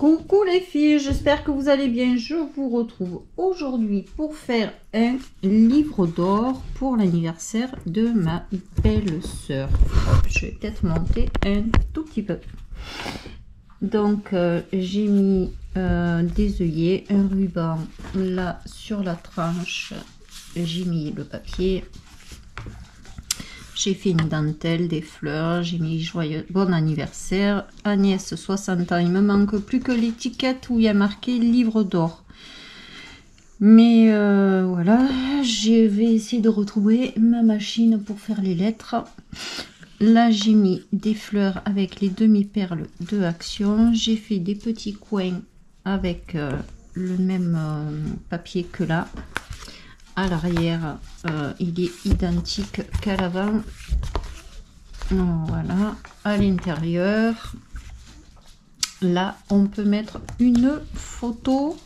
Coucou les filles, j'espère que vous allez bien. Je vous retrouve aujourd'hui pour faire un livre d'or pour l'anniversaire de ma belle sœur. Je vais peut-être monter un tout petit peu. Donc j'ai mis des œillets, un ruban là sur la tranche, j'ai mis le papier. J'ai fait une dentelle, des fleurs, j'ai mis joyeux bon anniversaire. Agnès, 60 ans. Il me manque plus que l'étiquette où il y a marqué livre d'or. Mais voilà, je vais essayer de retrouver ma machine pour faire les lettres. Là, j'ai mis des fleurs avec les demi-perles de Action. J'ai fait des petits coins avec le même papier que là. À l'arrière, il est identique qu'à l'avant. Voilà, à l'intérieur, là, on peut mettre une photo.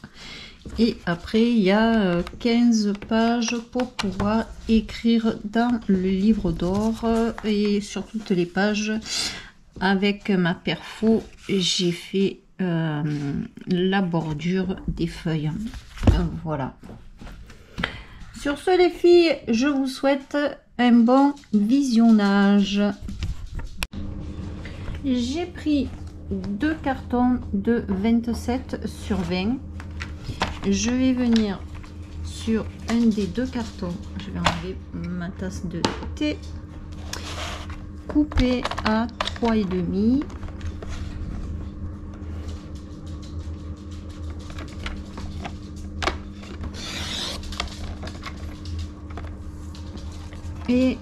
Et après, il y a 15 pages pour pouvoir écrire dans le livre d'or. Et sur toutes les pages, avec ma perfo, j'ai fait la bordure des feuilles. Voilà. Sur ce les filles, je vous souhaite un bon visionnage. J'ai pris 2 cartons de 27 sur 20. Je vais venir sur un des 2 cartons. Je vais enlever ma tasse de thé. Couper à 3,5. Et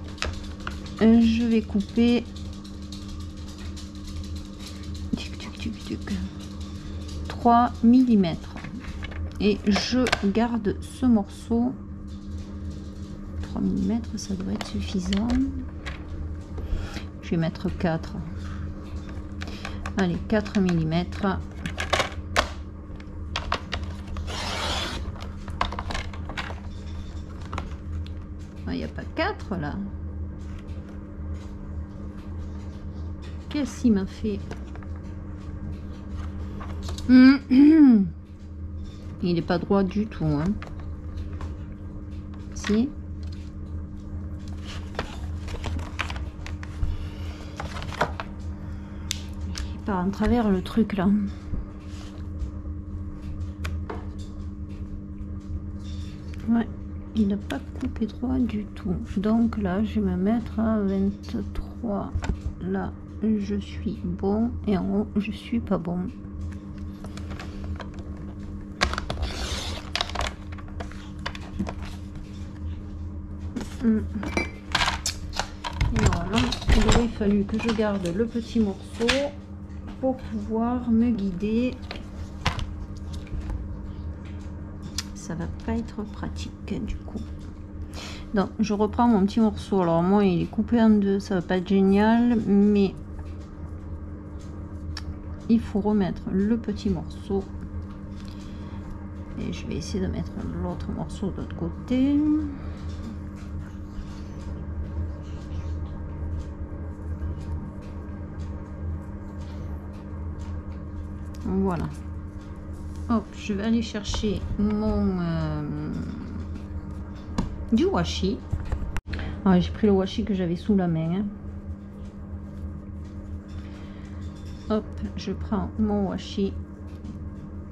je vais couper 3 mm et je garde ce morceau. 3 mm, ça devrait être suffisant. Je vais mettre 4. Allez, 4 mm. Il n'y a pas 4 là. Qu'est-ce qu'il m'a fait? Il n'est pas droit du tout, hein. Si. Il part en travers le truc là. Ouais. Il n'a pas coupé droit du tout. Donc là, je vais me mettre à 23. Là, je suis bon. Et en haut, je suis pas bon. Et voilà. Il aurait fallu que je garde le petit morceau pour pouvoir me guider. Ça va pas être pratique du coup. Donc je reprends mon petit morceau. Alors moi il est coupé en deux, ça va pas être génial, mais il faut remettre le petit morceau. Et je vais essayer de mettre l'autre morceau de l'autre côté. Voilà. Hop, je vais aller chercher mon du washi. Ah, j'ai pris le washi que j'avais sous la main. Hein. Hop, je prends mon washi.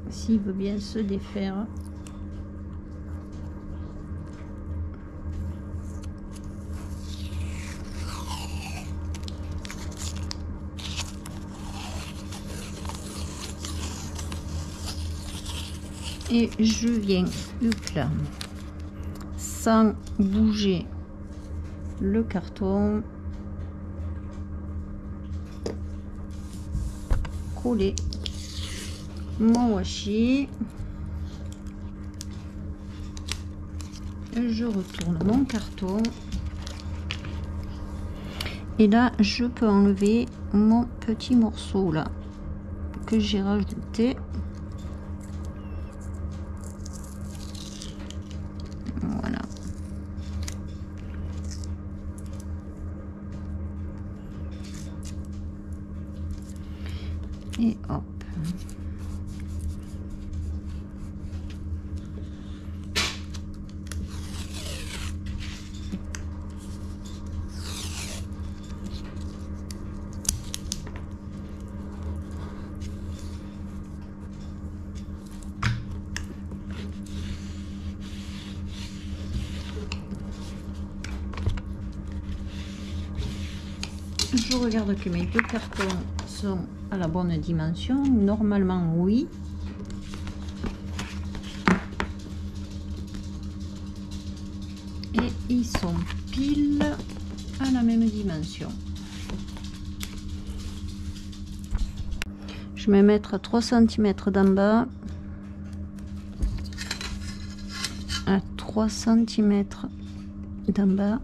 S'il veut bien se défaire. Et je viens là, sans bouger le carton, coller mon washi. Je retourne mon carton. Et là, je peux enlever mon petit morceau là que j'ai rajouté. Voilà. Et hop. je regarde que mes deux cartons sont à la bonne dimension. Normalement, oui. Et ils sont pile à la même dimension. Je vais mettre à 3 cm d'en bas, à 3 cm d'en bas.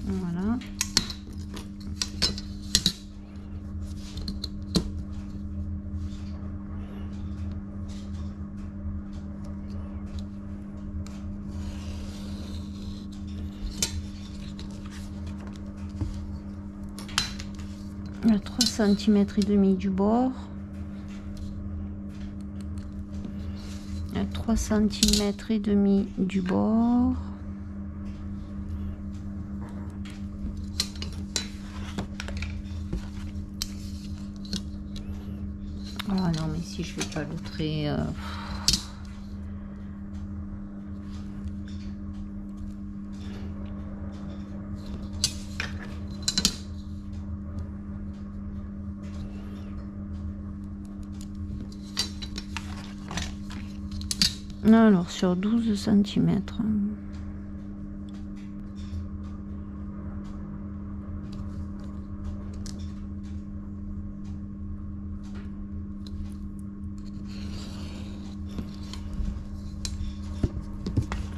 Voilà. À 3 cm et demi du bord, à 3 cm et demi du bord, oh non mais si je fais pas le trait alors sur 12 cm.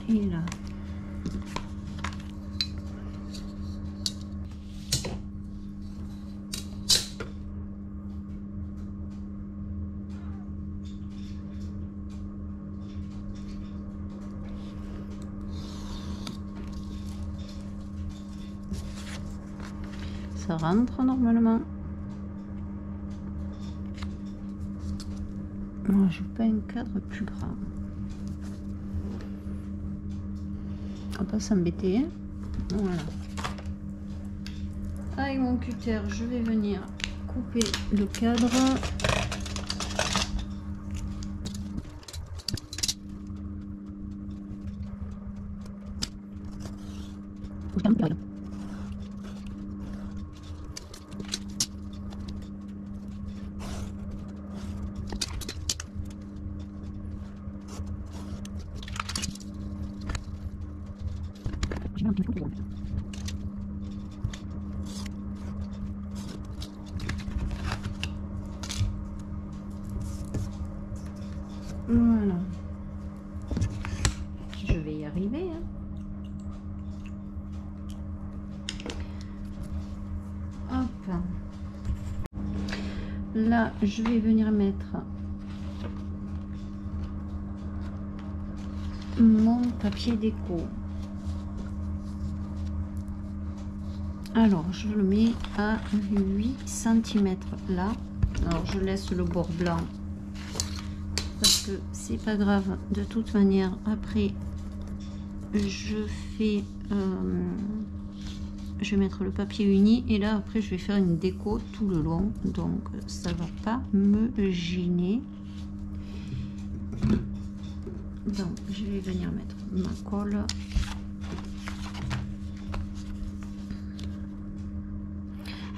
Et là. Ça rentre normalement. Moi, je veux pas un cadre plus grand. On va pas s'embêter. Hein. Voilà. Avec mon cutter, je vais venir couper le cadre. Voilà. Je vais y arriver. Hein. Hop. Là, je vais venir mettre mon papier déco. Alors, je le mets à 8 cm là. Alors, je laisse le bord blanc parce que c'est pas grave. De toute manière, après, je fais... je vais mettre le papier uni et là, après, je vais faire une déco tout le long. Donc, ça va pas me gêner. Donc, je vais venir mettre ma colle.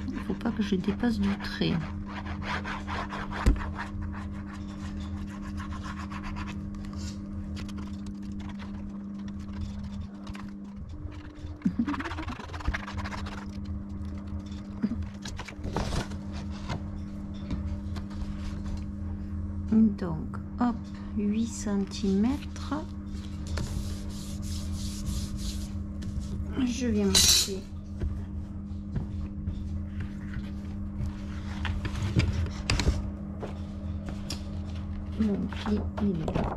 Il ne faut pas que je dépasse du trait. Donc, hop, 8 cm. Je viens marquer mon pied, il est là.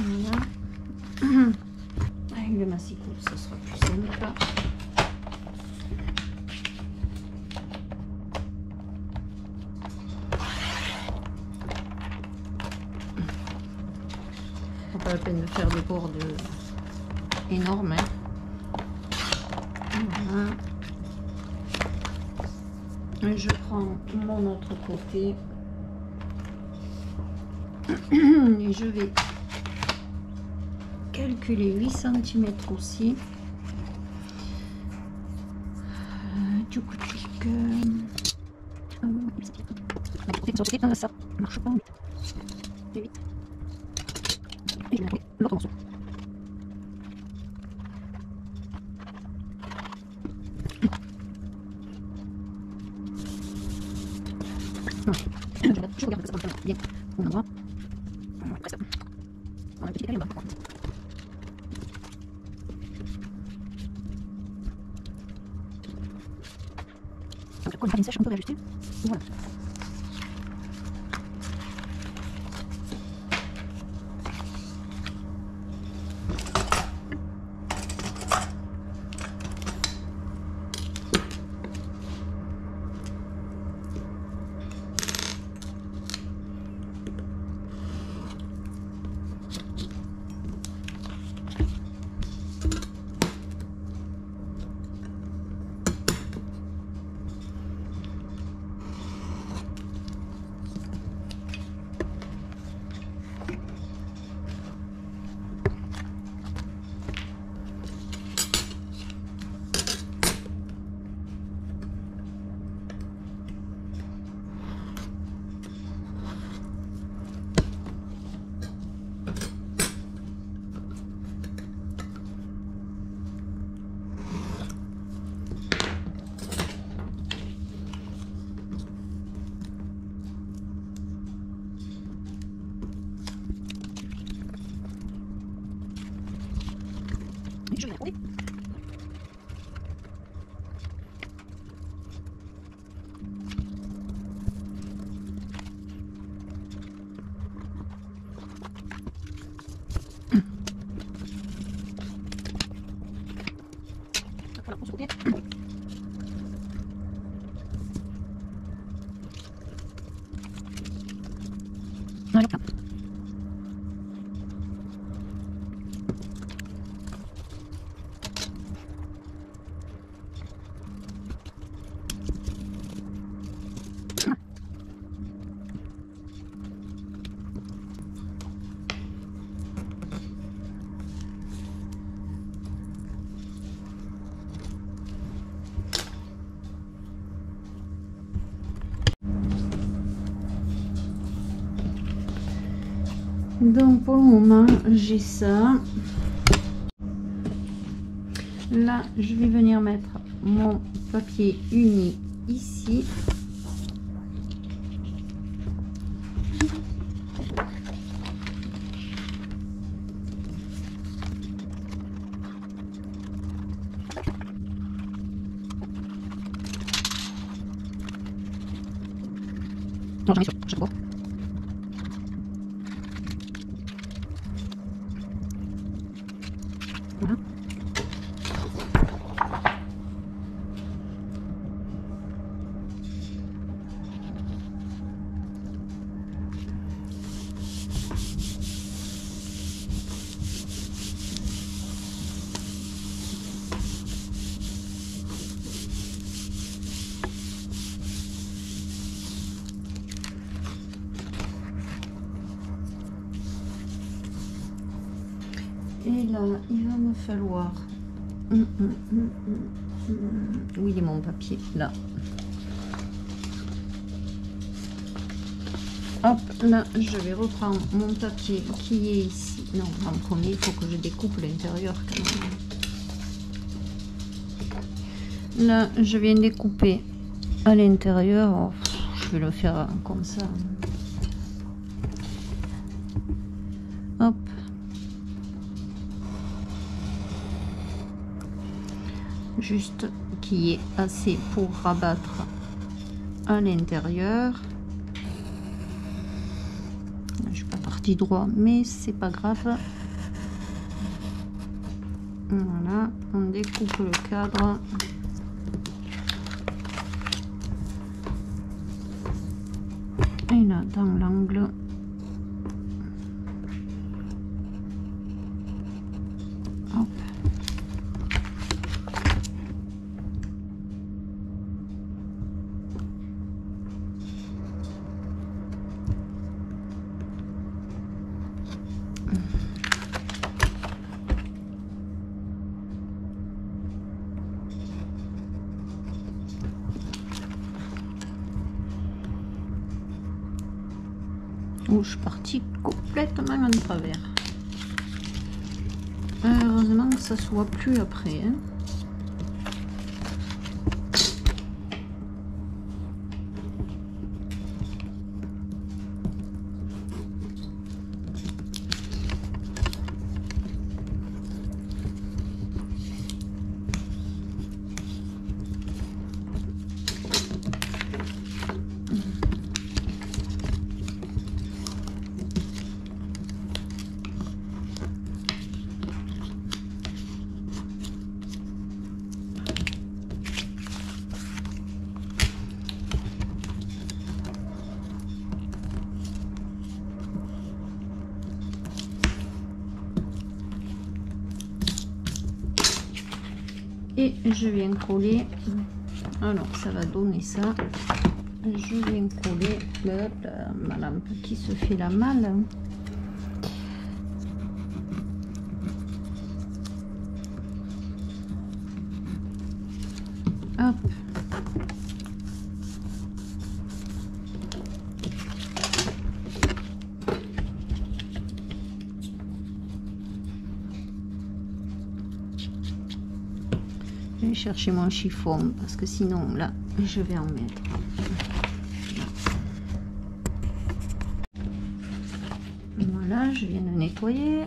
Voilà. Avec le massicot, ça sera plus simple. la peine de faire des bords énormes. Hein. Voilà. Et je prends mon autre côté et je vais calculer 8 cm aussi. Du coup, ça marche pas. Et vite. Et je vais l'autre morceau. Je regarde que ça fonctionne bien. On voit. Presque. On a un petit décalé en bas. Donc, quand une farine sèche, on peut réajuster. Voilà. Je vais regarder. Voilà, on se côté. Voilà. Donc pour le moment j'ai ça. Là je vais venir mettre mon papier uni ici. Non, j'en ai sur chaque fois. Voilà. Et là, il va me falloir... Où il est mon papier? Là. Hop, là, je vais reprendre mon papier qui est ici. Non, en premier, il faut que je découpe l'intérieur quand même. Là, je viens découper à l'intérieur. Oh, je vais le faire comme ça. Hop. Juste qu'il y ait assez pour rabattre à l'intérieur. Je suis pas partie droit, mais c'est pas grave. Voilà, on découpe le cadre. Et là, dans l'angle, Oh, je suis partie complètement en travers. Heureusement que ça ne se voit plus après. Hein. Et je viens coller, alors ça va donner ça, je viens coller, hop là, ma lampe qui se fait la malle. Hop. Je vais chercher mon chiffon parce que sinon là je vais en mettre. Voilà, je viens de nettoyer.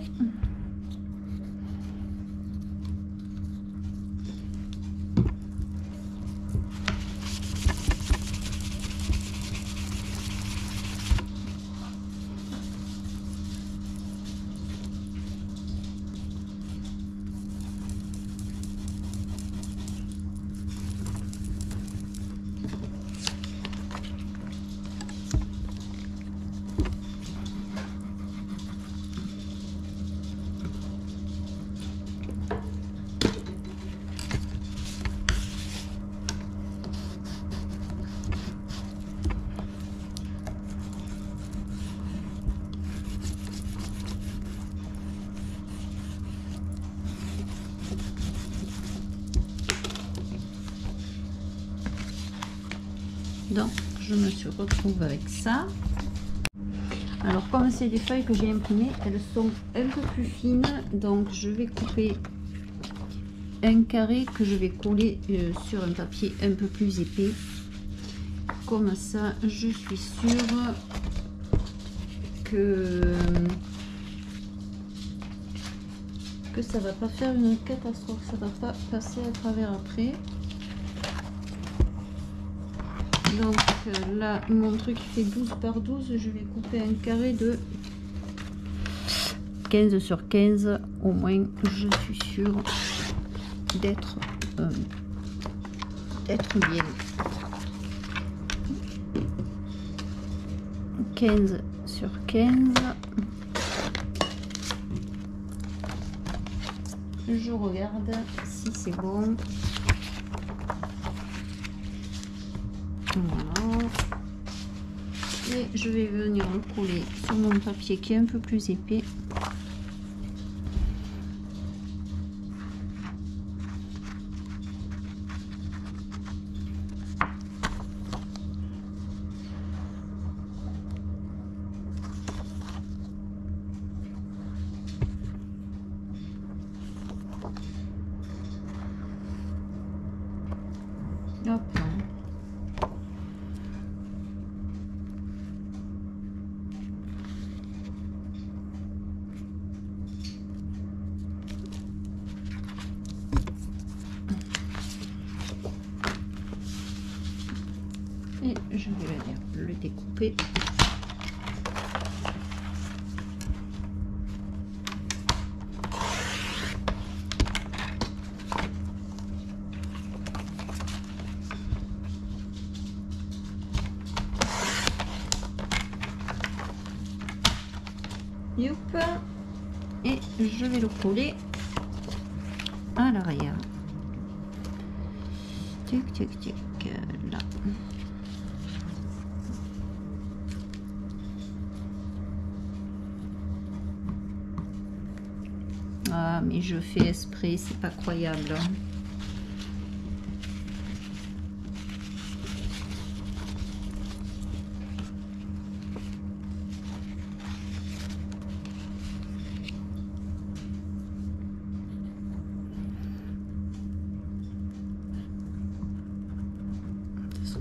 Donc je me suis retrouvée avec ça. Alors comme c'est des feuilles que j'ai imprimées, elles sont un peu plus fines, donc je vais couper un carré que je vais coller sur un papier un peu plus épais. Comme ça, je suis sûre que ça va pas faire une catastrophe, ça va pas passer à travers après. Donc là, mon truc fait 12 par 12, je vais couper un carré de 15 sur 15, au moins je suis sûre d'être bien. 15 sur 15. Je regarde si c'est bon. Voilà. Et je vais venir le coller sur mon papier qui est un peu plus épais. Hop. Et je vais venir le découper. Youp. Et je vais le coller à l'arrière. Tic tic tic, là. Ah, mais je fais exprès, c'est pas croyable.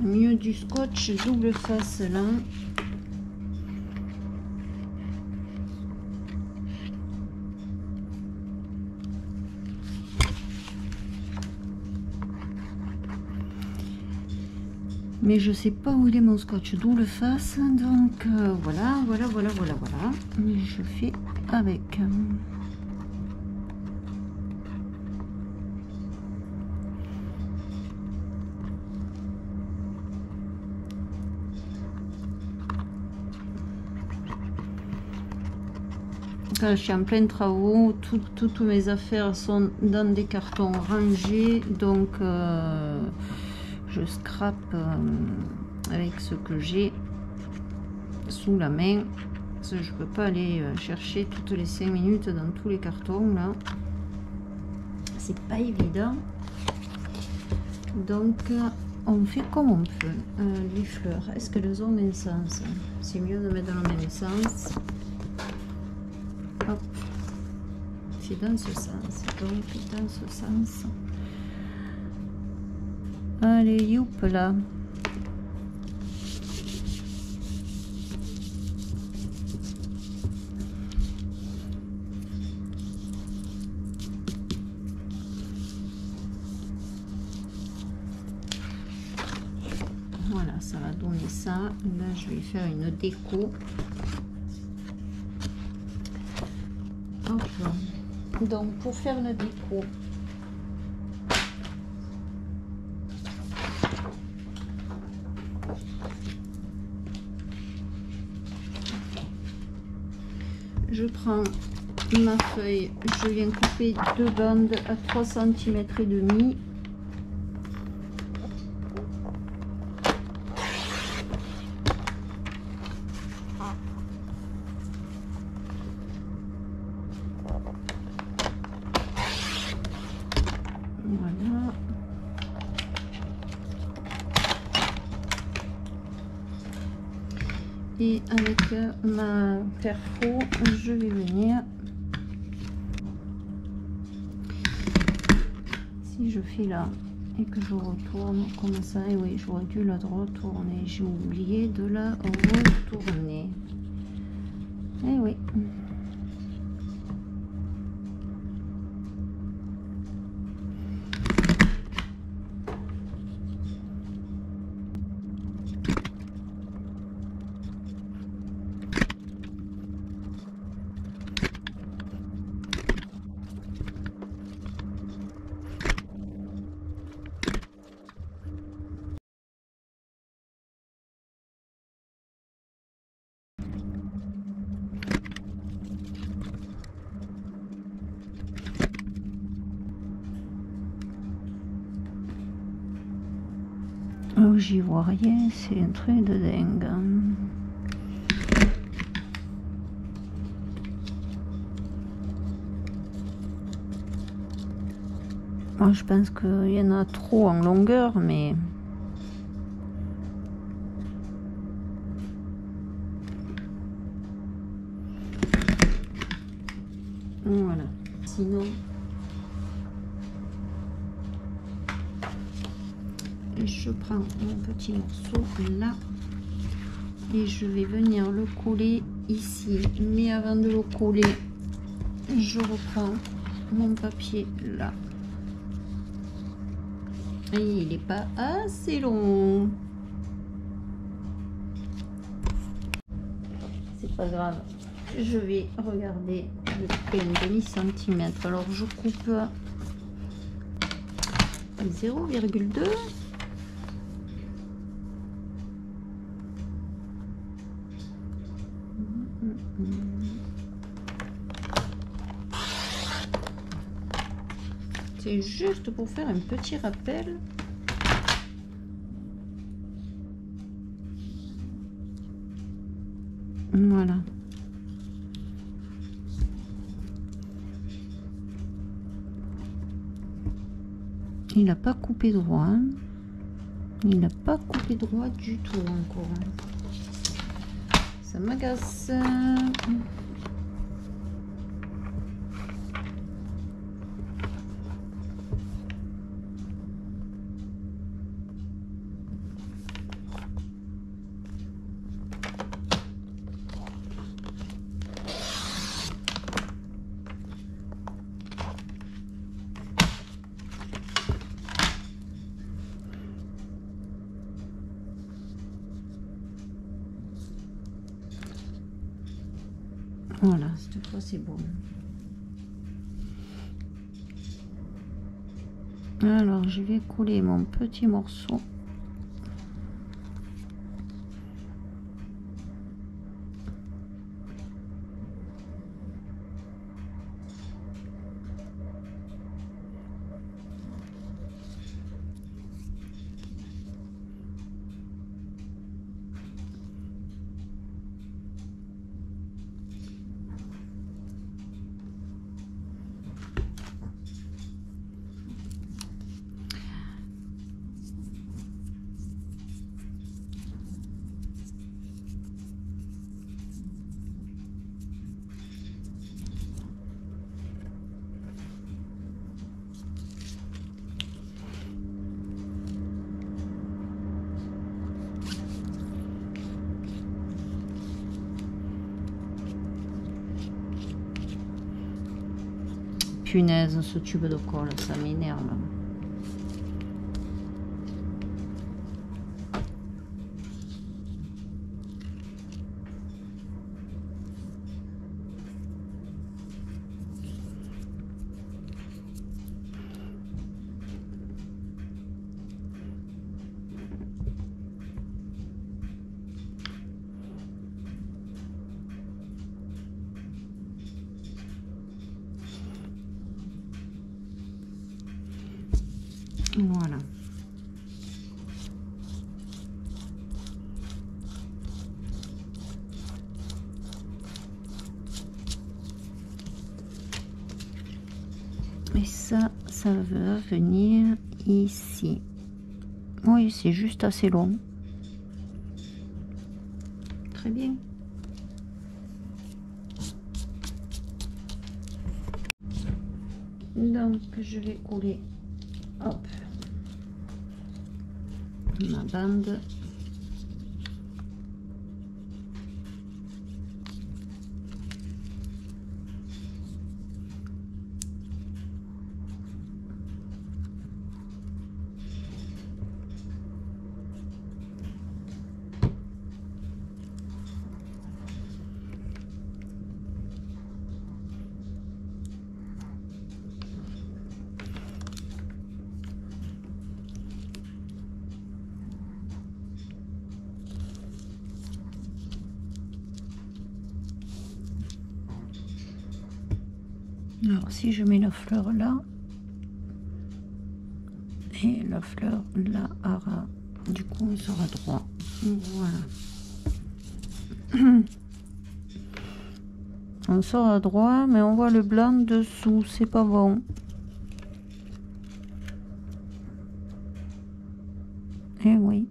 Mieux du scotch double face là. Mais je sais pas où il est mon scotch double face, donc voilà. Je fais avec. Je suis en plein travaux, toutes mes affaires sont dans des cartons rangés, donc je scrape avec ce que j'ai sous la main. Parce que je peux pas aller chercher toutes les 5 minutes dans tous les cartons là, c'est pas évident, donc on fait comme on peut. Les fleurs, est-ce qu'elles ont un sens? C'est mieux de mettre dans le même sens. Hop. C'est dans ce sens, donc dans ce sens. Allez, youp là. Voilà, ça va donner ça. Là, je vais faire une déco. Hop. Donc, pour faire la déco, je prends ma feuille, je viens couper deux bandes à 3 cm et demi. Voilà. Et avec ma perfo, je vais venir, si je fais là et que je retourne comme ça, et oui, j'aurais dû la retourner, j'ai oublié de la retourner, et oui. Oh, j'y vois rien, c'est un truc de dingue. Moi, je pense qu'il y en a trop en longueur, mais voilà. Sinon, je prends mon petit morceau là et je vais venir le coller ici. Mais avant de le coller, je reprends mon papier là. Et il n'est pas assez long. C'est pas grave. Je vais regarder le près un demi-centimètre. Alors je coupe 0,2. C'est juste pour faire un petit rappel. Voilà. Il n'a pas coupé droit. Hein. Il n'a pas coupé droit du tout encore. Ça m'agace. Voilà, cette fois c'est bon. Alors je vais couler mon petit morceau. Punaise, ce tube de colle, ça m'énerve. Voilà. Et ça va venir ici. Oui, c'est juste assez long. Très bien. Donc, je vais coller, hop, ma bande. Alors si je mets la fleur là et la fleur là à ras, du coup on sera droit. Voilà. On sera droit, mais on voit le blanc dessous, c'est pas bon. Eh oui.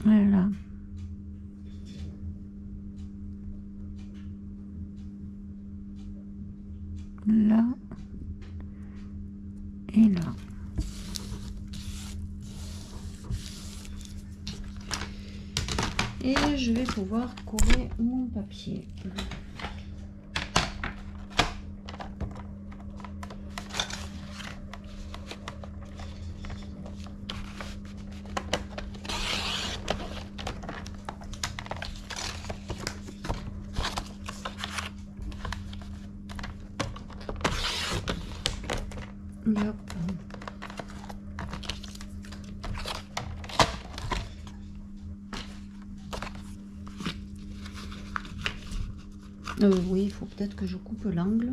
Voilà. Là et là. Et je vais pouvoir coller mon papier. Hop. Oui, il faut peut-être que je coupe l'angle.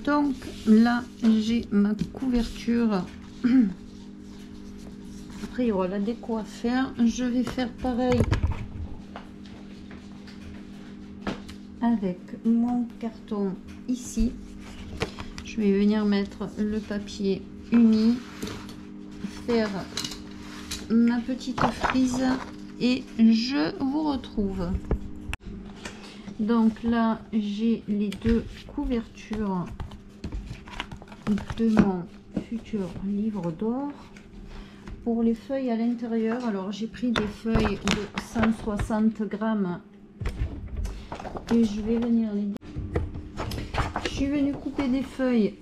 Donc là, j'ai ma couverture. Après, il y aura la déco à faire. Je vais faire pareil avec mon carton ici. Je vais venir mettre le papier uni, faire ma petite frise et je vous retrouve. Donc là, j'ai les deux couvertures de mon futur livre d'or. Pour les feuilles à l'intérieur, alors j'ai pris des feuilles de 160 grammes et je vais venir les... Je suis venue couper des feuilles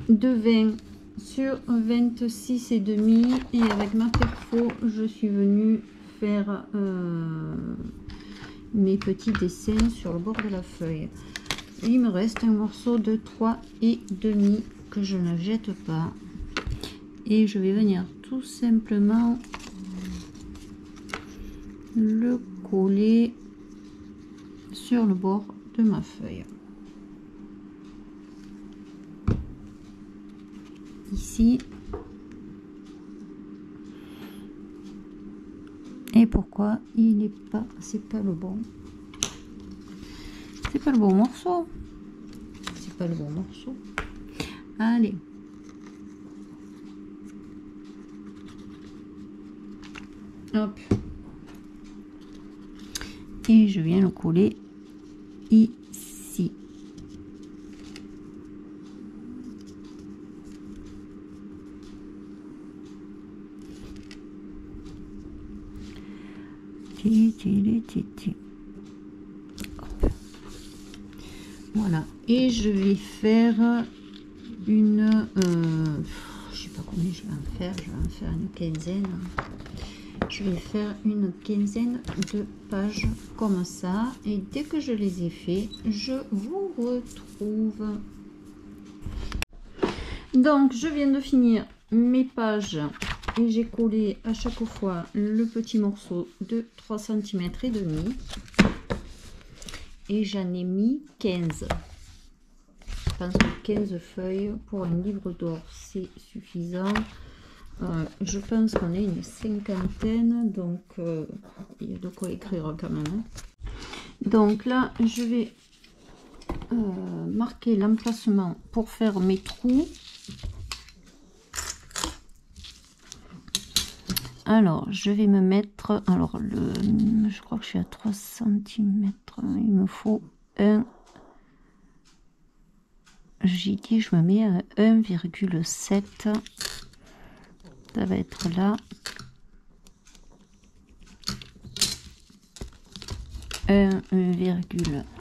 de 20 sur 26,5 et avec ma perfo, je suis venue faire mes petits dessins sur le bord de la feuille. Il me reste un morceau de 3,5 que je ne jette pas et je vais venir tout simplement le coller sur le bord de ma feuille ici. Et pourquoi il n'est pas, c'est pas le bon morceau, c'est pas le bon morceau. Allez, hop, et je viens le coller ici. Voilà, et je vais faire une je sais pas combien je vais en faire, je vais en faire une quinzaine. Je vais faire une quinzaine de pages comme ça et dès que je les ai fait, je vous retrouve. Donc je viens de finir mes pages et j'ai collé à chaque fois le petit morceau de 3 cm et demi et j'en ai mis 15. Je pense que 15 feuilles pour un livre d'or c'est suffisant. Je pense qu'on est une cinquantaine, donc il y a de quoi écrire quand même, hein. Donc là je vais marquer l'emplacement pour faire mes trous. Alors je vais me mettre, alors je crois que je suis à 3 cm, il me faut un, j'ai dit je me mets à 1,7, ça va être là, 1,7.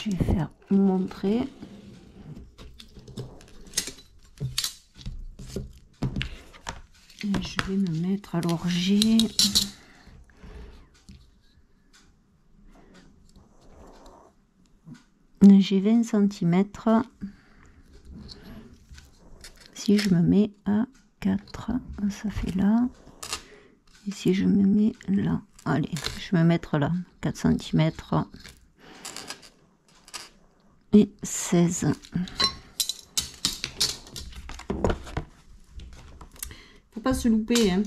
Je vais faire montrer. Et je vais me mettre, alors j'ai 20 cm. Si je me mets à 4, ça fait là. Et si je me mets là, allez, je vais me mettre là, 4 cm. Et 16. Faut pas se louper, hein.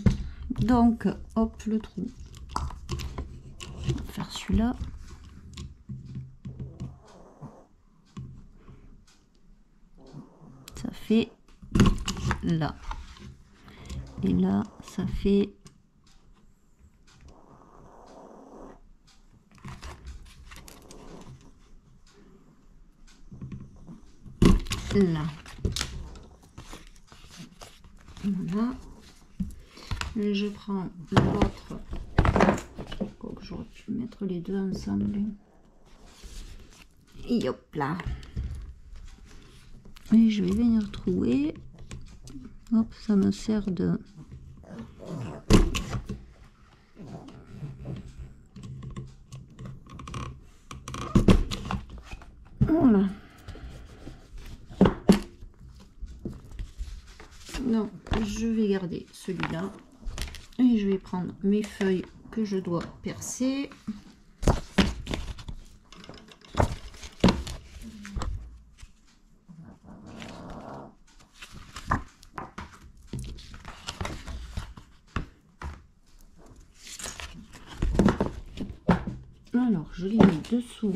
Donc hop, le trou, on va faire celui-là, ça fait là et là ça fait là. Voilà. Et je prends l'autre. J'aurais pu mettre les deux ensemble. Et hop là. Et je vais venir trouer. Hop, ça me sert de... Voilà. Donc, je vais garder celui-là. Et je vais prendre mes feuilles que je dois percer. Alors, je les mets dessous.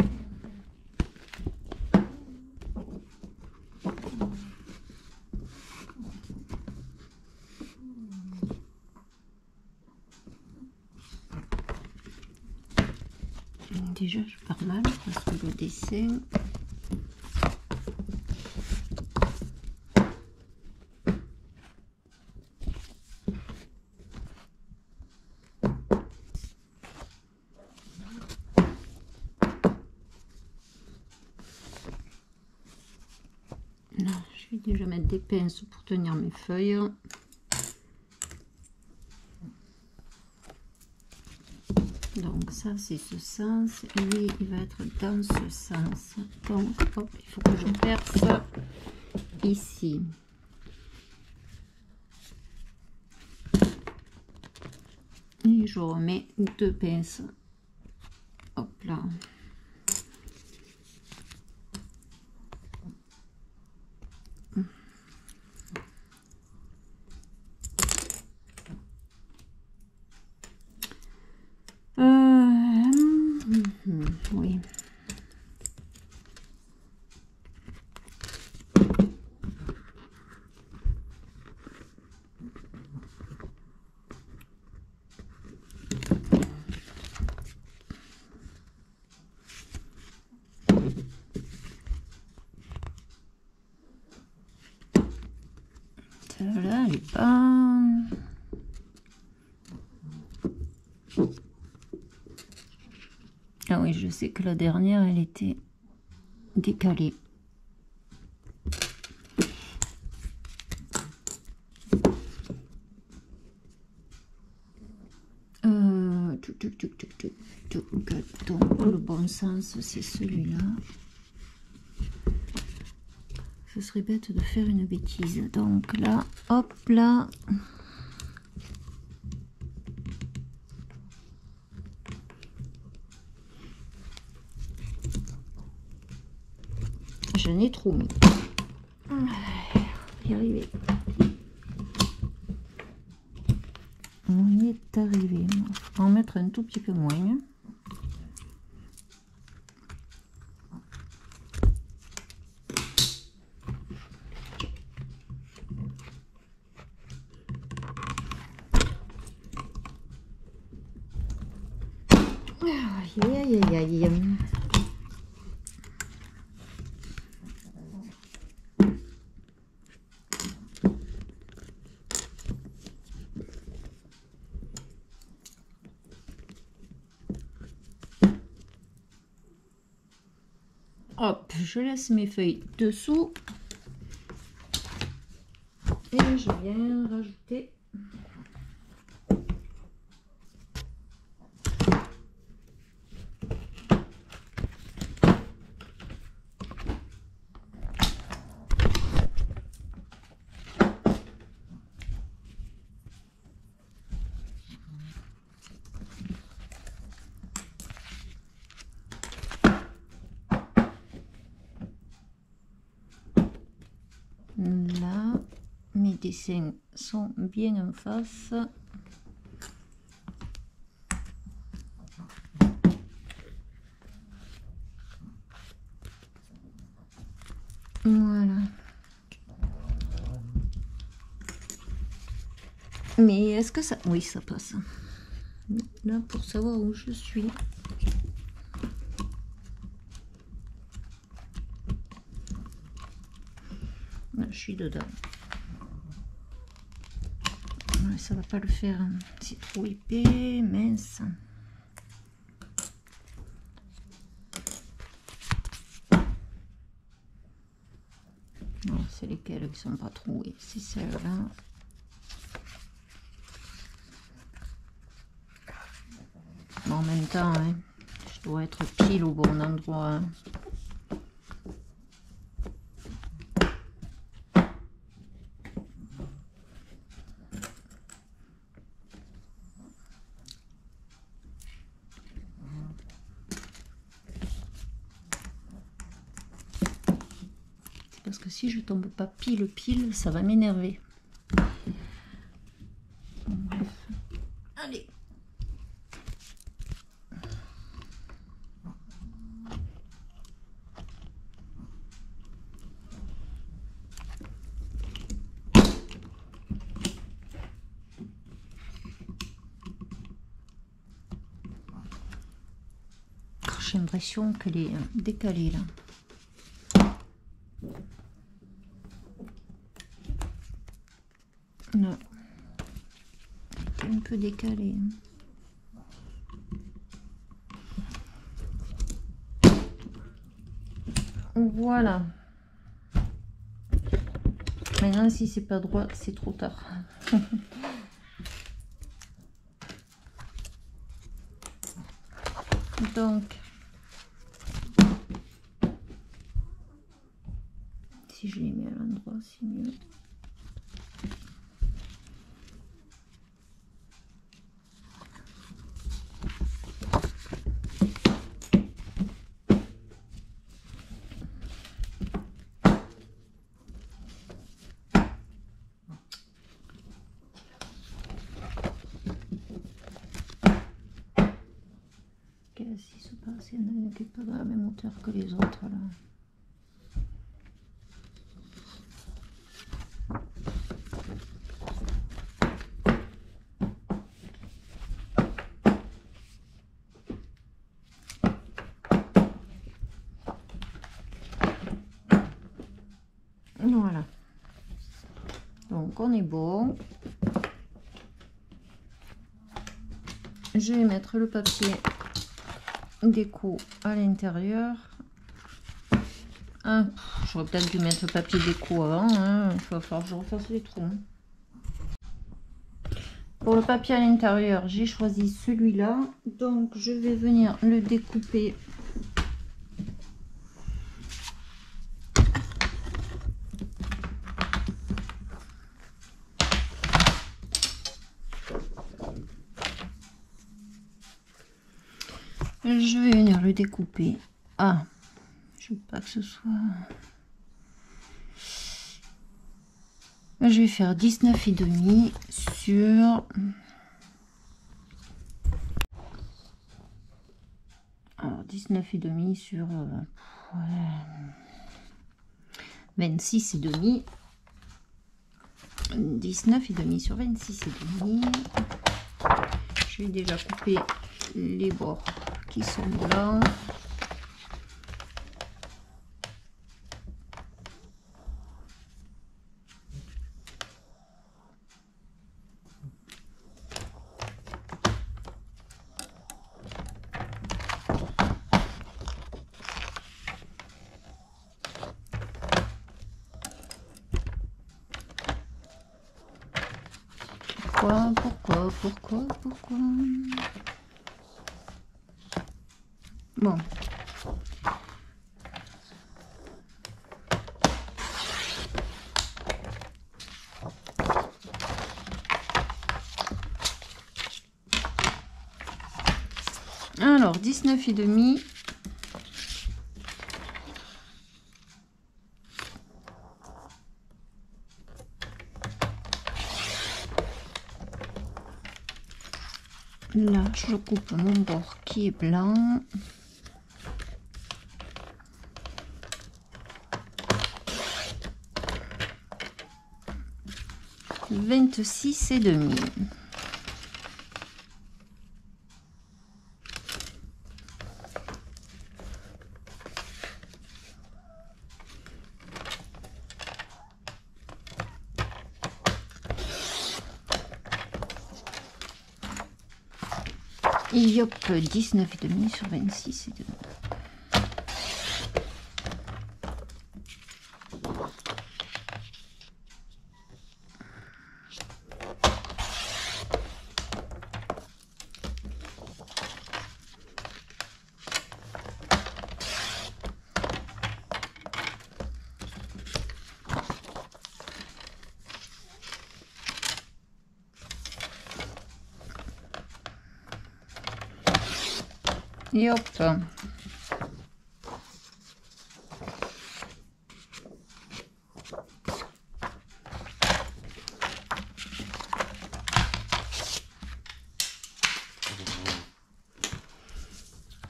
Déjà, je pars mal parce que le dessin... Non, je vais déjà mettre des pinces pour tenir mes feuilles. Donc ça c'est ce sens, et lui il va être dans ce sens. Donc hop, il faut que je perce ici. Et je remets deux pinces. Hop là. Oui. Celle-là, elle est pas... Ah oui, je sais que la dernière, elle était décalée. Donc, le bon sens, c'est celui-là. Ce serait bête de faire une bêtise. Donc là, hop là. Je n'ai trop mis. Y arriver. On y est arrivé. On va en mettre un tout petit peu moins. Aïe, aïe, aïe, aïe. Hop, je laisse mes feuilles dessous. Et je viens rajouter là. Mes dessins sont bien en face. Voilà. Mais est-ce que ça... Oui, ça passe. Là, pour savoir où je suis. Là, je suis dedans. Ouais, ça va pas le faire. C'est trop épais, mince. Non, c'est lesquelles qui sont pas trouées. C'est celle-là. Mais en même temps, hein, je dois être pile au bon endroit. Hein. si je tombe pas pile, ça va m'énerver. Bref. Allez. J'ai l'impression qu'elle est décalée là. Non. Elle est un peu décalée. Voilà. Maintenant, si c'est pas droit, c'est trop tard. Donc, si je les mets à l'endroit, c'est mieux. S'il se passe, il y en a qui n'est pas à la même hauteur que les autres là. Voilà. Donc on est bon. Je vais mettre le papier déco à l'intérieur. Ah, j'aurais peut-être dû mettre le papier déco avant, hein. Il va falloir que je refasse les trous. Pour le papier à l'intérieur, j'ai choisi celui-là, donc je vais venir le découper je vais venir le découper. Ah, je veux pas que ce soit... Je vais faire 19,5 sur... Alors, 19,5 sur... ouais, 26,5. 19,5 sur 26,5. Je vais déjà couper les bords qui sont blancs. Pourquoi bon, alors 19,5. Là, je coupe mon bord qui est blanc. « 26,5. » Et hop, 19,5 sur 26,5. Et hop.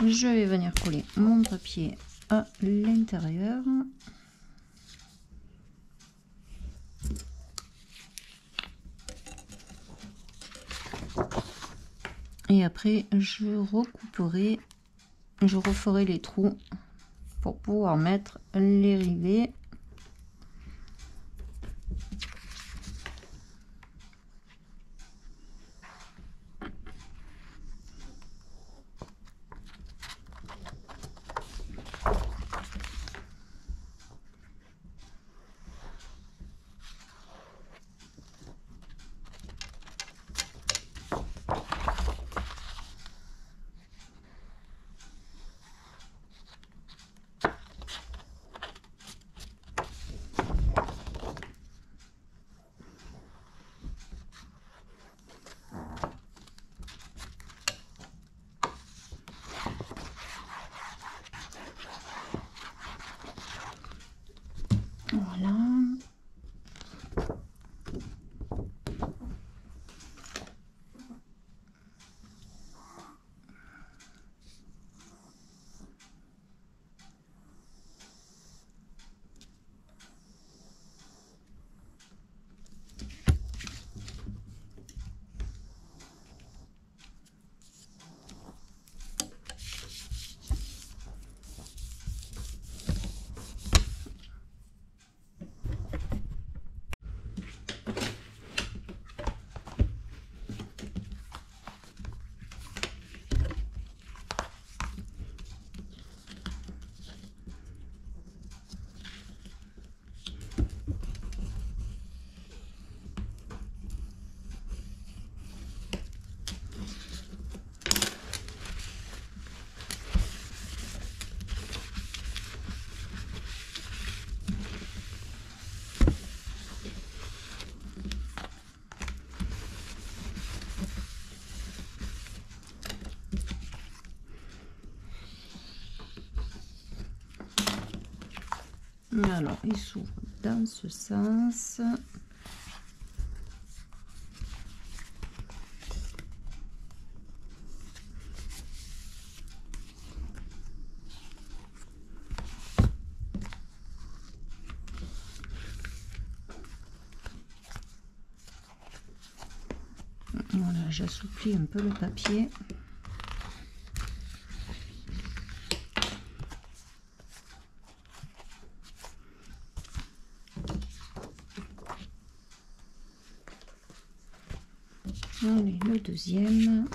Je vais venir coller mon papier à l'intérieur. Et après, je recouperai, je referai les trous pour pouvoir mettre les rivets. Voilà. Alors, il s'ouvre dans ce sens. Voilà, j'assouplis un peu le papier. Allez, le deuxième.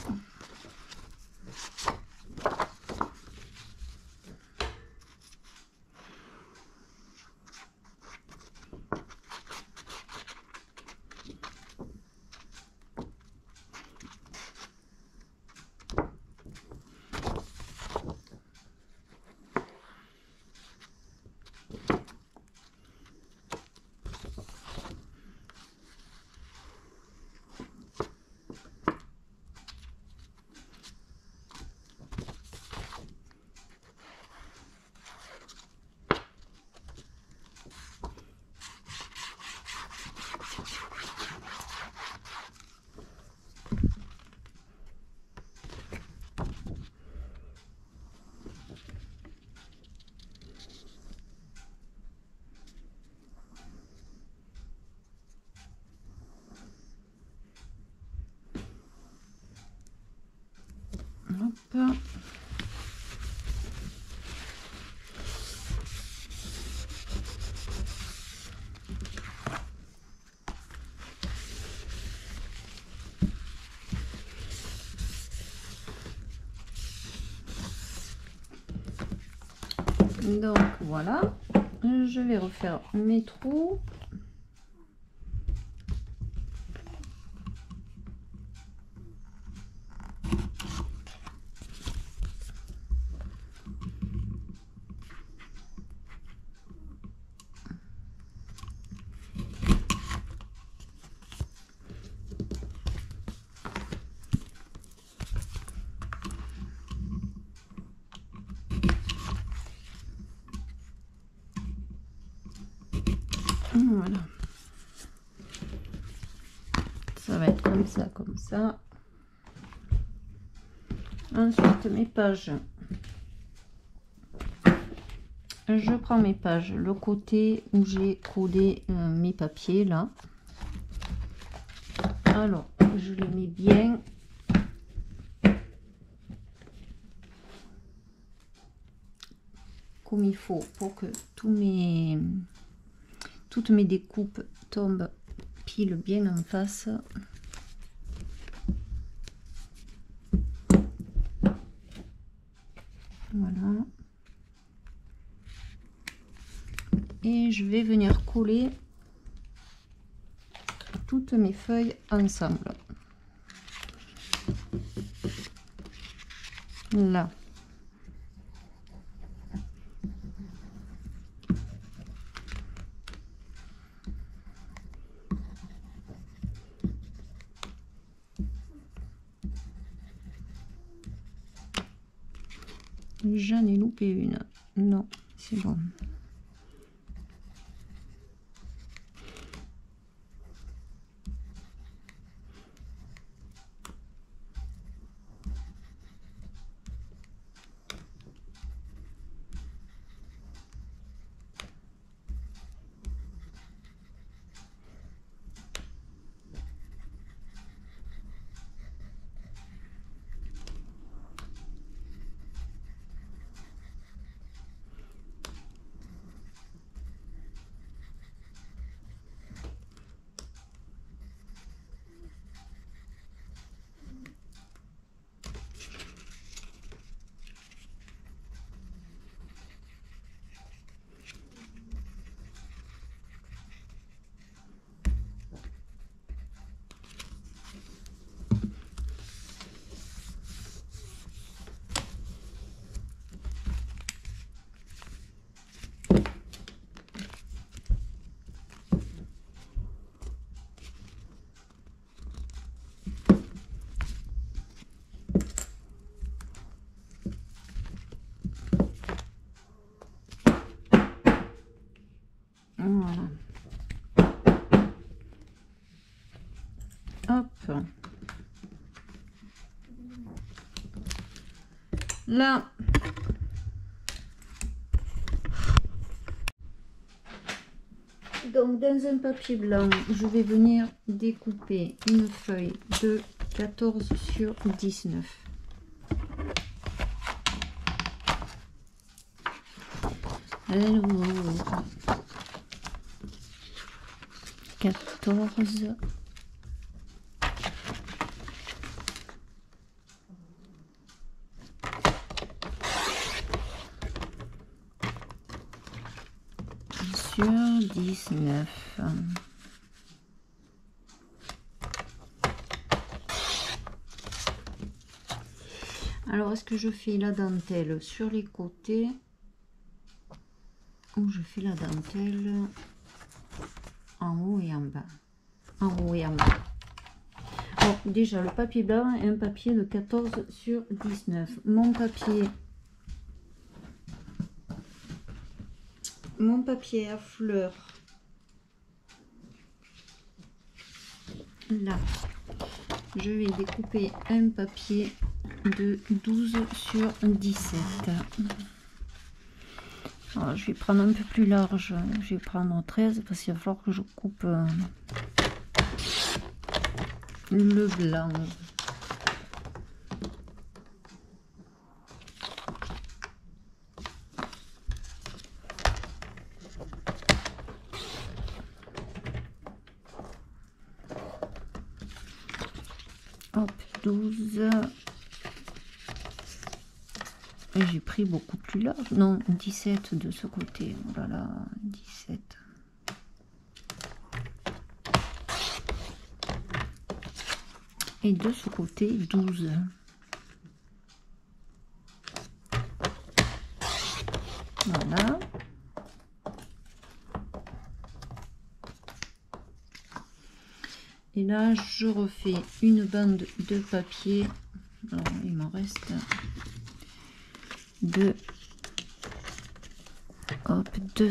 Hop. Donc voilà, je vais refaire mes trous. Voilà, ça va être comme ça. Ensuite mes pages je prends mes pages, le côté où j'ai collé mes papiers là. Alors, je les mets bien. Comme il faut pour que toutes mes découpes tombent pile bien en face. Voilà. Et je vais venir coller toutes mes feuilles ensemble. Là. J'en ai loupé une. Non, c'est bon. Voilà. Hop. Là. Donc dans un papier blanc, je vais venir découper une feuille de 14 sur 19. Alors, 14. Sur 19. Alors, est-ce que je fais la dentelle sur les côtés ou je fais la dentelle en haut et en bas? En haut et en bas. Bon, déjà, le papier blanc est un papier de 14 sur 19. Mon papier à fleurs, là, je vais découper un papier de 12 sur 17. Alors, je vais prendre un peu plus large, je vais prendre 13 parce qu'il va falloir que je coupe le blanc. Hop, 12. J'ai pris beaucoup plus large. Non, 17 de ce côté. Voilà, 17. Et de ce côté, 12. Voilà. Et là, je refais une bande de papier. Alors, il m'en reste 2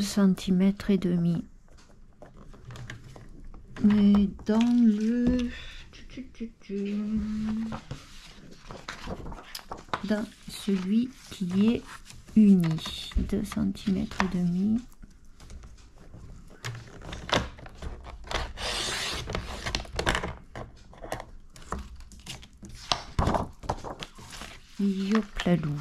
cm et demi. Mais dans le... dans celui qui est unis, 2 cm et demi. Yoplalou.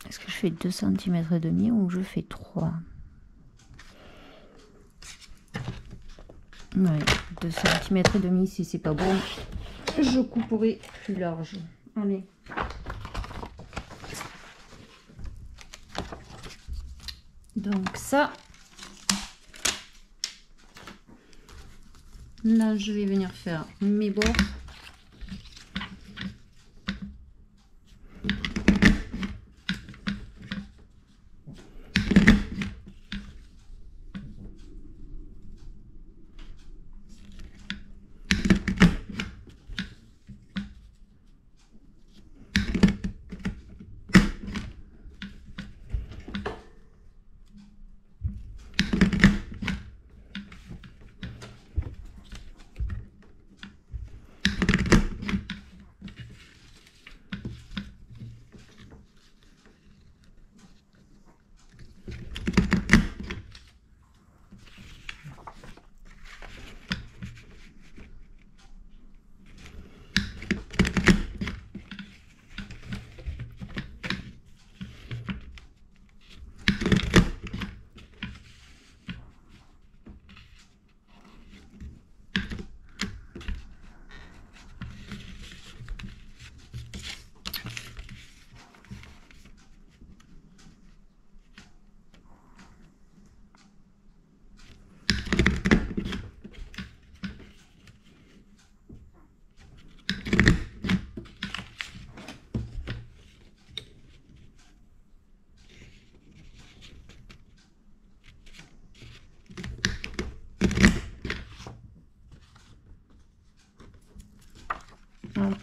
Est-ce que je fais 2 cm et demi ou je fais 3? Ouais, 2 cm et demi, si c'est pas bon, je couperai plus large. Allez. Donc ça, là je vais venir faire mes bords.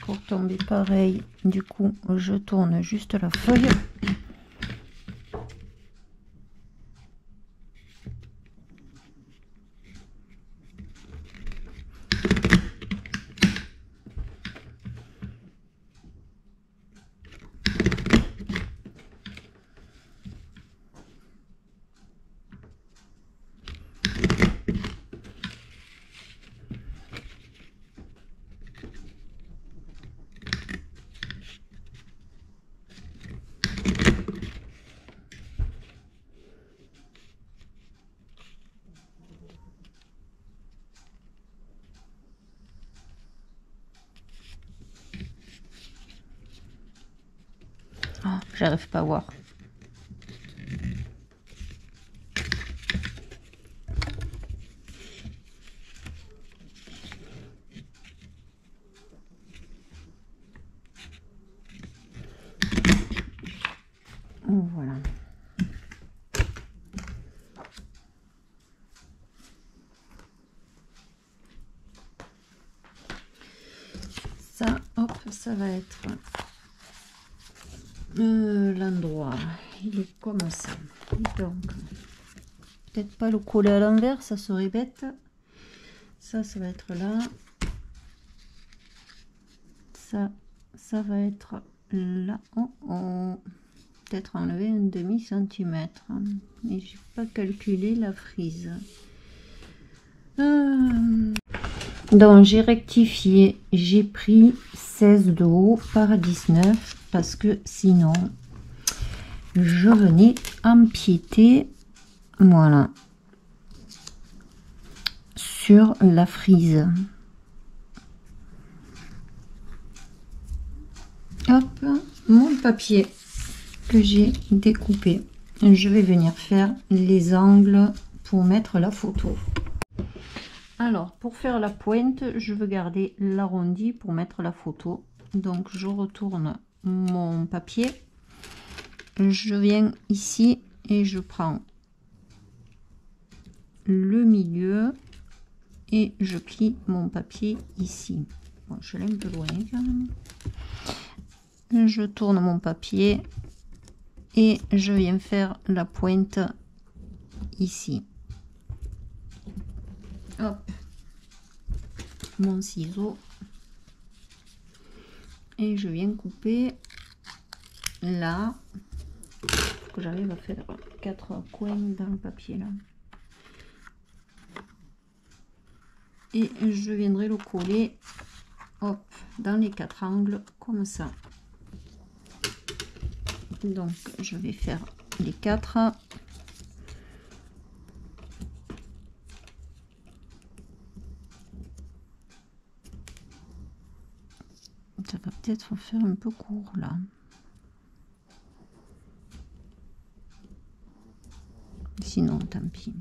Pour tomber pareil, du coup je tourne juste la feuille. Oh, j'arrive pas à voir. Voilà. Ça, hop, ça va être l'endroit. Il est comme ça. Donc, peut-être pas le coller à l'envers, ça serait bête. Ça va être là. Ça va être là. Oh, oh. Peut-être enlever un demi-centimètre. Et j'ai pas calculé la frise. Donc j'ai rectifié, j'ai pris 16 de haut par 19 parce que sinon je venais empiéter, voilà, sur la frise. Hop, mon papier que j'ai découpé, je vais venir faire les angles pour mettre la photo. Alors, pour faire la pointe, je veux garder l'arrondi pour mettre la photo. Donc, je retourne mon papier. Je viens ici et je prends le milieu et je plie mon papier ici. Bon, je l'ai un peu loin quand même. Je tourne mon papier et je viens faire la pointe ici. Hop, mon ciseau, Et je viens couper là, que j'arrive à faire 4 coins dans le papier là. Et je viendrai le coller, hop, dans les 4 angles comme ça. Donc je vais faire les 4. Ça va peut-être faire un peu court là. Sinon, tant pis.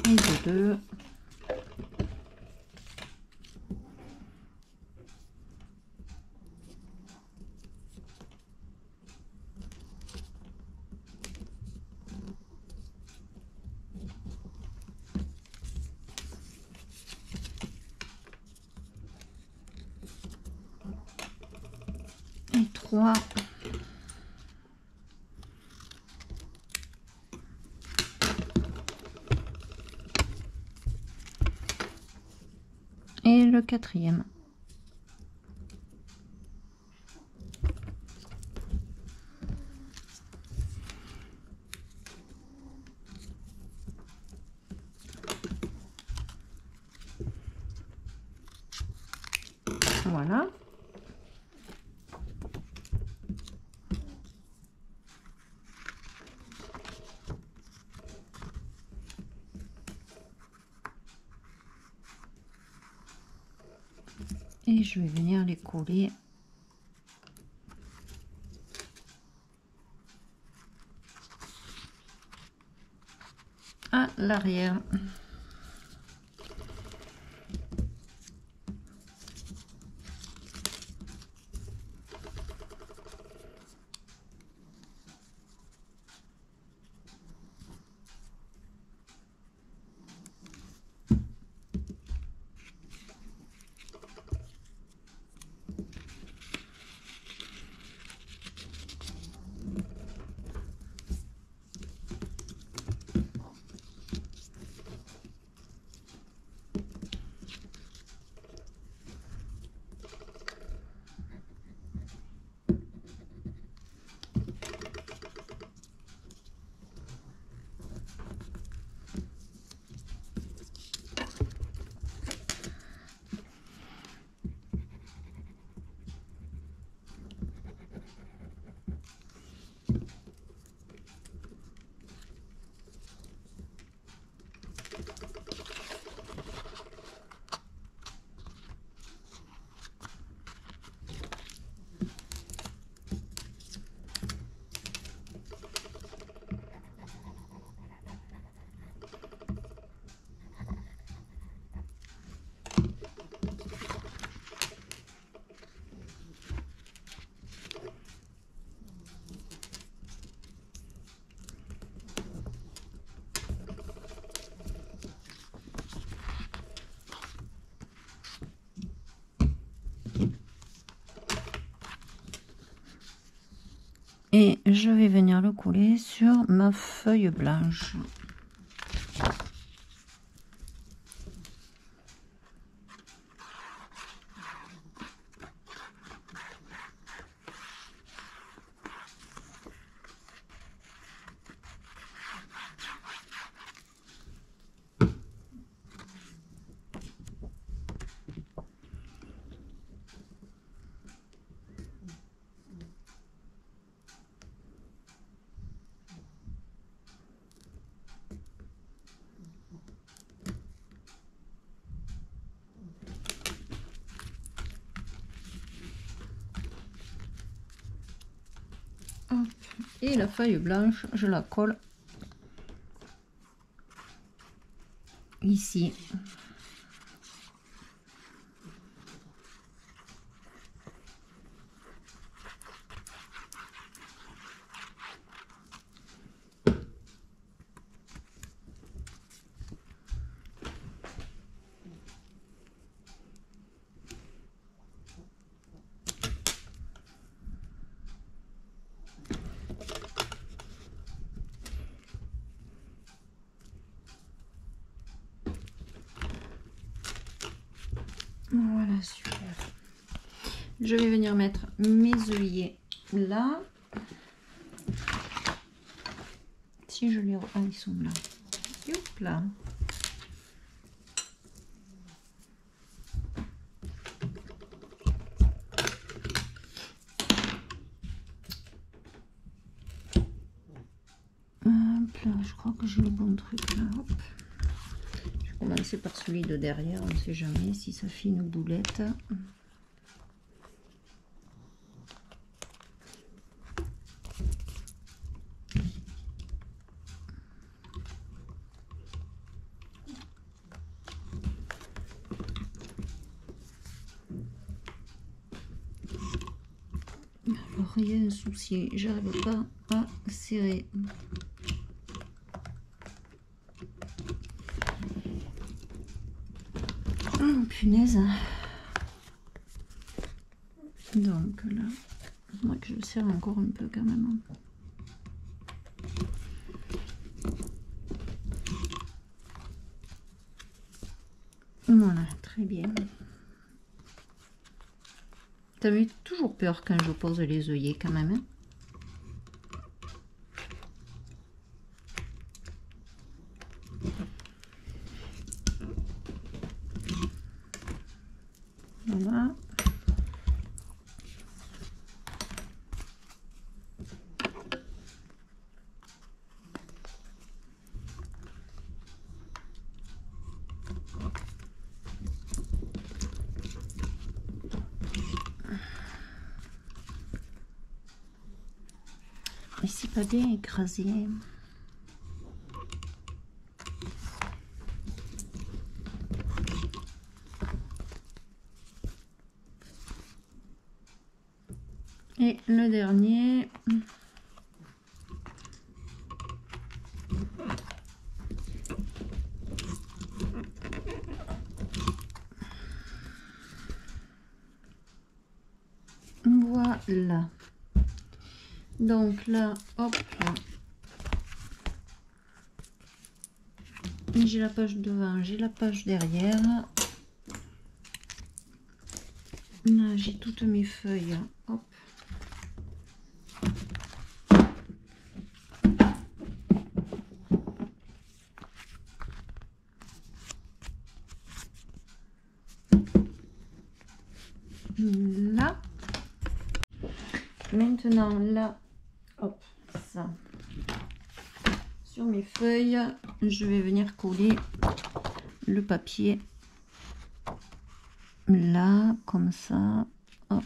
Et de 2. Et 3. Et le 4e. Voilà. Et je vais venir les coller à l'arrière. Et je vais venir le coller sur ma feuille blanche. Et la feuille blanche, je la colle ici. Voilà, super. Je vais venir mettre mes œillets là. Si je les... Ah, ils sont là. Hop là. Hop là, je crois que j'ai le bon truc là. Hop. Je vais commencer par celui de derrière, on ne sait jamais si ça fait une boulette. Alors, il y a un souci, j'arrive pas à serrer. Oh, punaise. Donc là, moi que je serre encore un peu quand même. Voilà, très bien. T'as eu toujours peur quand je pose les œillets quand même. Hein? Voilà. Et c'est pas bien écrasé. Et le dernier. Voilà. Donc là, hop là. J'ai la page devant, j'ai la page derrière. Là, j'ai toutes mes feuilles. Hop. Là. Maintenant, là, hop, ça. Sur mes feuilles, je vais venir coller le papier. Là, comme ça. Hop.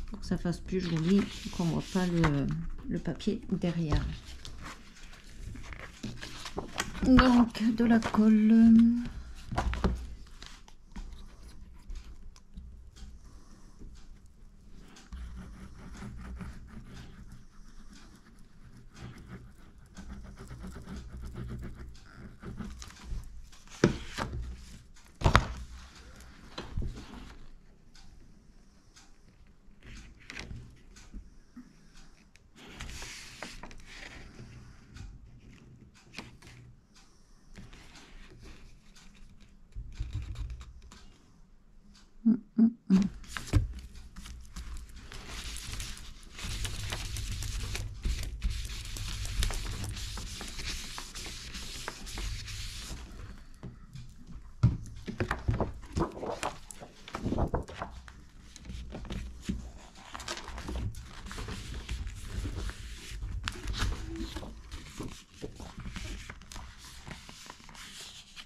Pour que ça fasse plus joli, qu'on ne voit pas le papier derrière. Donc, de la colle.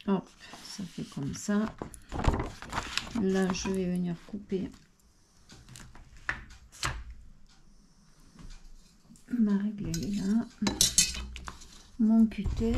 Hop, ça fait comme ça. Là, je vais venir couper ma règle, elle est là. Mon cutter.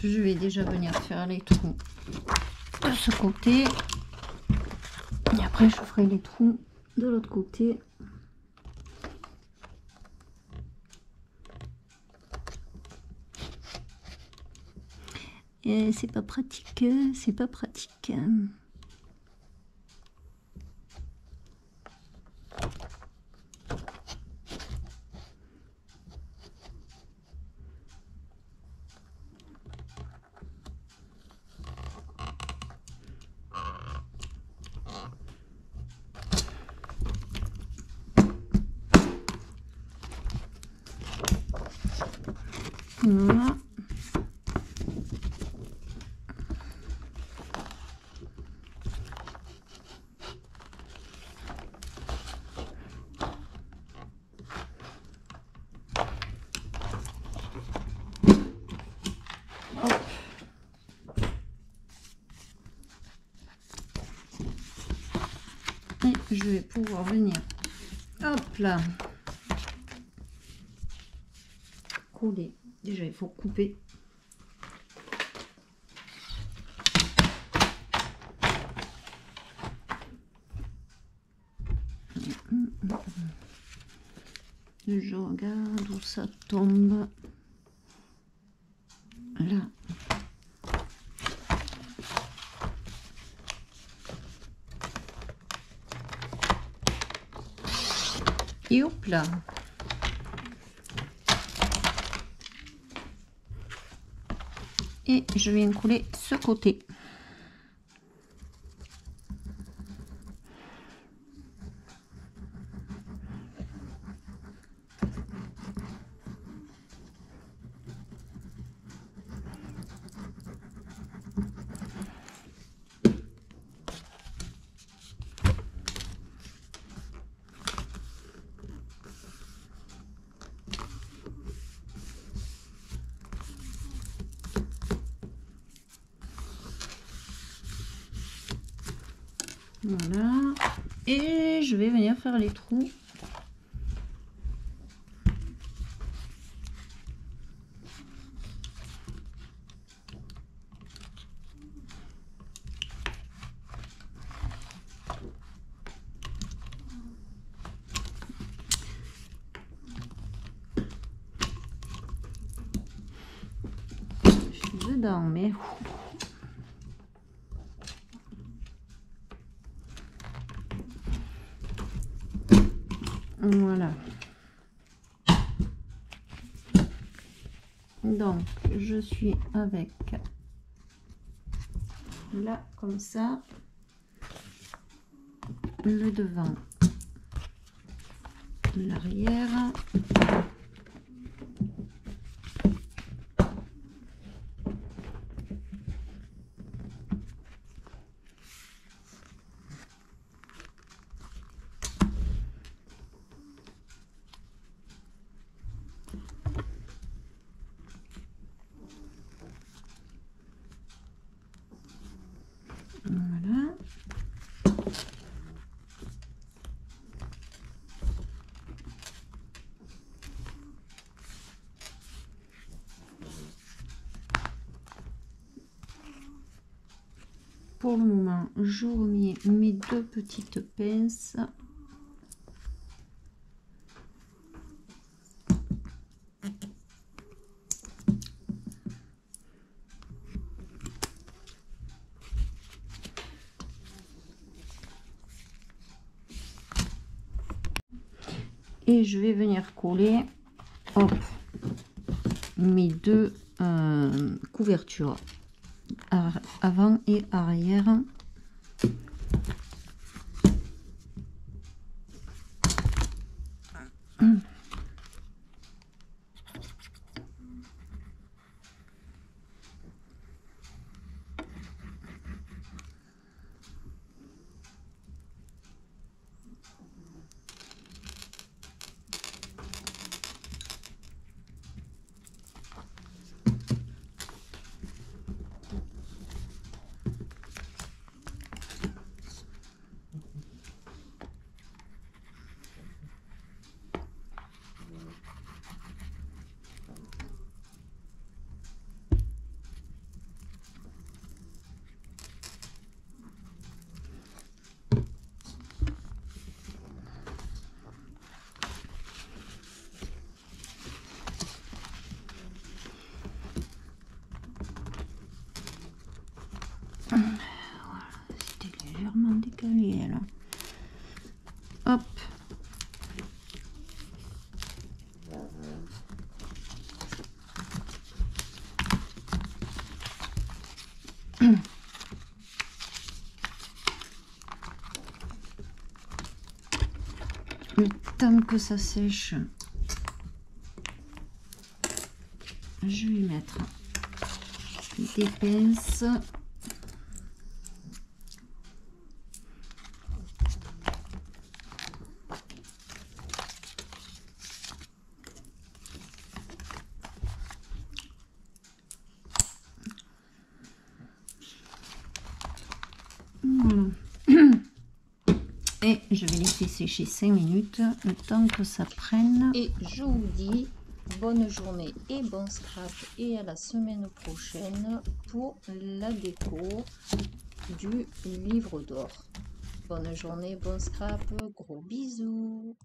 je vais déjà venir faire les trous de ce côté. Et après, je ferai les trous de l'autre côté. Et c'est pas pratique, c'est pas pratique. Voilà. Hop. Et je vais pouvoir venir, hop là, coller. Déjà, il faut couper. Je regarde où ça tombe. Là. Et hop là. Et je viens coller ce côté. Voilà. Et je vais venir faire les trous. Je suis dedans, mais... Voilà. Donc, je suis avec là, comme ça, le devant, l'arrière. Voilà. Pour le moment, je remets mes deux petites pinces. Et je vais venir coller, hop, mes deux couvertures avant et arrière. Voilà, c'était légèrement décalé là. Hop. Le temps que ça sèche, je vais mettre des pinces. Voilà. Et je vais laisser sécher 5 minutes, le temps que ça prenne. Et je vous dis bonne journée et bon scrap et à la semaine prochaine pour la déco du livre d'or. Bonne journée, bon scrap, gros bisous.